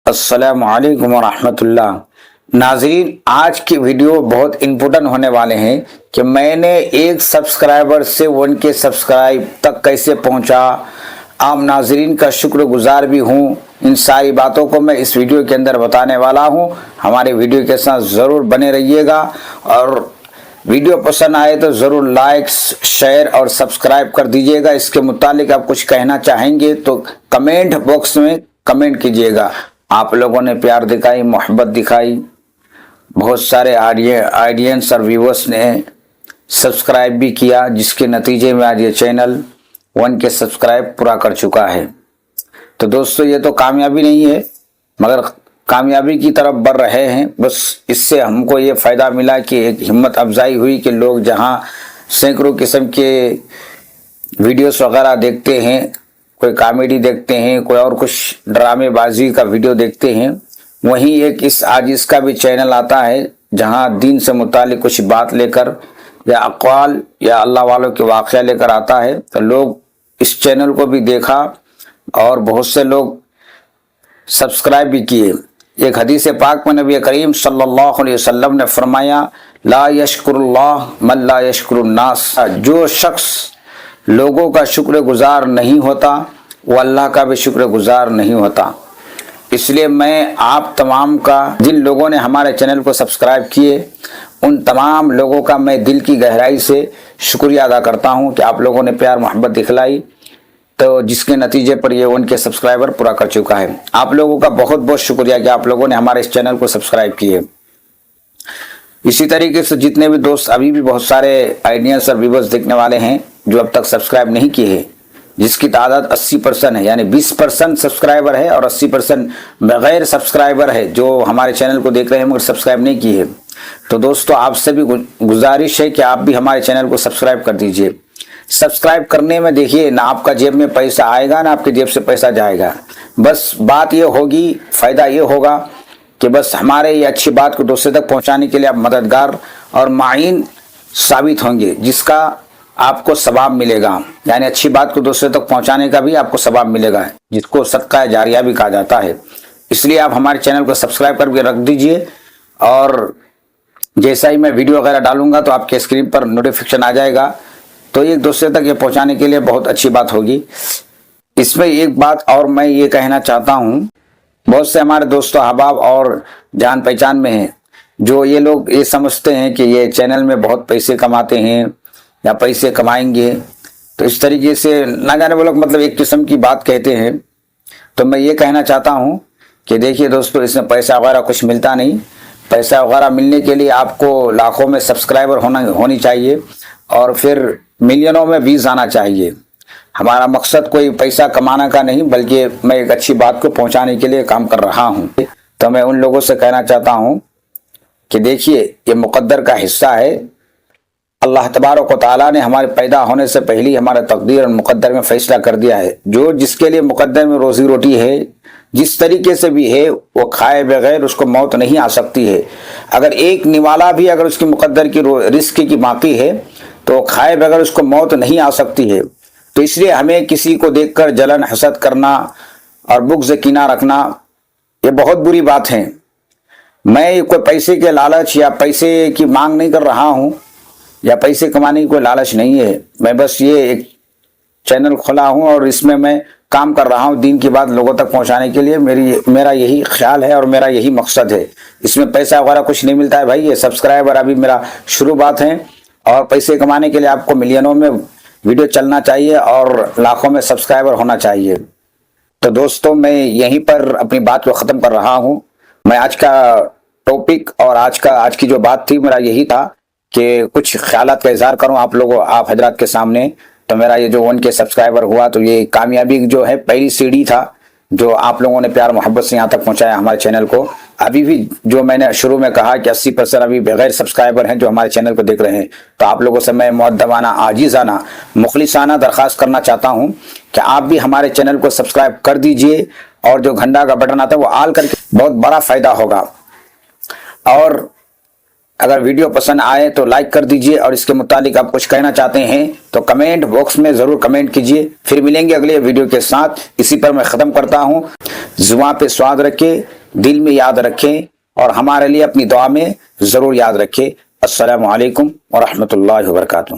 अस्सलाम वालेकुम रहमतुल्लाह। नाज़रीन, आज की वीडियो बहुत इम्पोर्टेंट होने वाले हैं कि मैंने एक सब्सक्राइबर से 1K सब्सक्राइब तक कैसे पहुंचा। आप नाज़रीन का शुक्रगुजार भी हूं। इन सारी बातों को मैं इस वीडियो के अंदर बताने वाला हूं। हमारे वीडियो के साथ ज़रूर बने रहिएगा और वीडियो पसंद आए तो ज़रूर लाइक, शेयर और सब्सक्राइब कर दीजिएगा। इसके मुतालिक आप कुछ कहना चाहेंगे तो कमेंट बॉक्स में कमेंट कीजिएगा। आप लोगों ने प्यार दिखाई, मोहब्बत दिखाई, बहुत सारे ऑडियंस और व्यूअर्स ने सब्सक्राइब भी किया, जिसके नतीजे में आज ये चैनल 1K सब्सक्राइब पूरा कर चुका है। तो दोस्तों, ये तो कामयाबी नहीं है मगर कामयाबी की तरफ बढ़ रहे हैं। बस इससे हमको ये फ़ायदा मिला कि एक हिम्मत अफजाई हुई कि लोग जहां सैकड़ों किस्म के वीडियोस वगैरह देखते हैं, कोई कॉमेडी देखते हैं, कोई और कुछ ड्रामेबाजी का वीडियो देखते हैं, वहीं एक आज इसका भी चैनल आता है जहां दीन से मुतालिक कुछ बात लेकर या अक़वाल या अल्लाह वालों के वाक़या लेकर आता है। तो लोग इस चैनल को भी देखा और बहुत से लोग सब्सक्राइब भी किए। एक हदीस पाक में नबी करीम सल्लल्लाहु अलैहि वसल्लम ने फरमाया, ला यशकुरुल्लाह मन ला यशकुरुन्नास। जो शख्स लोगों का शुक्रगुजार नहीं होता वो अल्लाह का भी शुक्रगुजार नहीं होता। इसलिए मैं आप तमाम का, जिन लोगों ने हमारे चैनल को सब्सक्राइब किए, उन तमाम लोगों का मैं दिल की गहराई से शुक्रिया अदा करता हूं कि आप लोगों ने प्यार मोहब्बत दिखलाई, तो जिसके नतीजे पर ये 1K सब्सक्राइबर पूरा कर चुका है। आप लोगों का बहुत बहुत शुक्रिया कि आप लोगों ने हमारे इस चैनल को सब्सक्राइब किए। इसी तरीके से जितने भी दोस्त अभी भी बहुत सारे ऑडियंस और व्यूअर्स देखने वाले हैं जो अब तक सब्सक्राइब नहीं किए हैं, जिसकी तादाद 80% है, यानी 20% सब्सक्राइबर है और 80% बगैर सब्सक्राइबर है जो हमारे चैनल को देख रहे हैं मगर सब्सक्राइब नहीं किए। तो दोस्तों, आपसे भी गुजारिश है कि आप भी हमारे चैनल को सब्सक्राइब कर दीजिए। सब्सक्राइब करने में देखिए, ना आपका जेब में पैसा आएगा ना आपके जेब से पैसा जाएगा। बस बात ये होगी, फ़ायदा ये होगा कि बस हमारे ये अच्छी बात को दूसरे तक पहुंचाने के लिए आप मददगार और माइन साबित होंगे, जिसका आपको सवाब मिलेगा। यानी अच्छी बात को दूसरे तक पहुंचाने का भी आपको सवाब मिलेगा, जिसको सदका जारिया भी कहा जाता है। इसलिए आप हमारे चैनल को सब्सक्राइब करके रख दीजिए और जैसा ही मैं वीडियो वगैरह डालूंगा तो आपके स्क्रीन पर नोटिफिकेशन आ जाएगा, तो एक दूसरे तक ये पहुंचाने के लिए बहुत अच्छी बात होगी। इसमें एक बात और मैं ये कहना चाहता हूँ, बहुत से हमारे दोस्तों अहबाब और जान पहचान में हैं जो ये लोग ये समझते हैं कि ये चैनल में बहुत पैसे कमाते हैं या पैसे कमाएंगे, तो इस तरीके से ना जाने वो लोग मतलब एक किस्म की बात कहते हैं। तो मैं ये कहना चाहता हूँ कि देखिए दोस्तों, इसमें पैसा वगैरह कुछ मिलता नहीं। पैसा वगैरह मिलने के लिए आपको लाखों में सब्सक्राइबर होनी चाहिए और फिर मिलियनों में व्यूज आना चाहिए। हमारा मकसद कोई पैसा कमाना का नहीं, बल्कि मैं एक अच्छी बात को पहुंचाने के लिए काम कर रहा हूं। तो मैं उन लोगों से कहना चाहता हूं कि देखिए, ये मुकद्दर का हिस्सा है। अल्लाह तबारक व तआला ने हमारे पैदा होने से पहले हमारे तकदीर और मुकद्दर में फैसला कर दिया है। जो जिसके लिए मुकद्दर में रोजी रोटी है, जिस तरीके से भी है, वो खाए बगैर उसको मौत नहीं आ सकती है। अगर एक निवाला भी अगर उसकी मुकद्दर की रिस्क की बाकी है तो खाए बगैर उसको मौत नहीं आ सकती है। तो इसलिए हमें किसी को देखकर जलन हसद करना और बुग़्ज़ कीना रखना, ये बहुत बुरी बात है। मैं कोई पैसे के लालच या पैसे की मांग नहीं कर रहा हूं या पैसे कमाने की कोई लालच नहीं है। मैं बस ये एक चैनल खोला हूं और इसमें मैं काम कर रहा हूं दीन की बात लोगों तक पहुंचाने के लिए। मेरा यही ख्याल है और मेरा यही मकसद है। इसमें पैसा वगैरह कुछ नहीं मिलता है भाई। ये सब्सक्राइबर अभी मेरा शुरू बात है और पैसे कमाने के लिए आपको मिलियनों में वीडियो चलना चाहिए और लाखों में सब्सक्राइबर होना चाहिए। तो दोस्तों, मैं यहीं पर अपनी बात को ख़त्म कर रहा हूं। मैं आज का टॉपिक और आज की जो बात थी, मेरा यही था कि कुछ ख्यालात का इजहार करूं आप हजरात के सामने। तो मेरा ये जो 1K सब्सक्राइबर हुआ, तो ये कामयाबी जो है पहली सीढ़ी था जो आप लोगों ने प्यार मोहब्बत से यहाँ तक पहुँचाया हमारे चैनल को। अभी भी जो मैंने शुरू में कहा कि 80% अभी बगैर सब्सक्राइबर हैं जो हमारे चैनल को देख रहे हैं। तो आप लोगों से मैं मुअद्दबाना, आजीज़ाना, मुखलिसाना दरख्वास्त करना चाहता हूँ कि आप भी हमारे चैनल को सब्सक्राइब कर दीजिए और जो घंटा का बटन आता है वो आल करके बहुत बड़ा फ़ायदा होगा। और اگر ویڈیو پسند آئے تو لائک کر دیجئے، اور اس کے متعلق آپ کچھ کہنا چاہتے ہیں تو کمنٹ باکس میں ضرور کمنٹ کیجئے۔ پھر ملیں گے اگلے ویڈیو کے ساتھ، اسی پر میں ختم کرتا ہوں۔ زبان پہ سواد رکھیں، دل میں یاد رکھیں، اور ہمارے لیے اپنی دعا میں ضرور یاد رکھیں۔ السلام علیکم ورحمۃ اللہ وبرکاتہ۔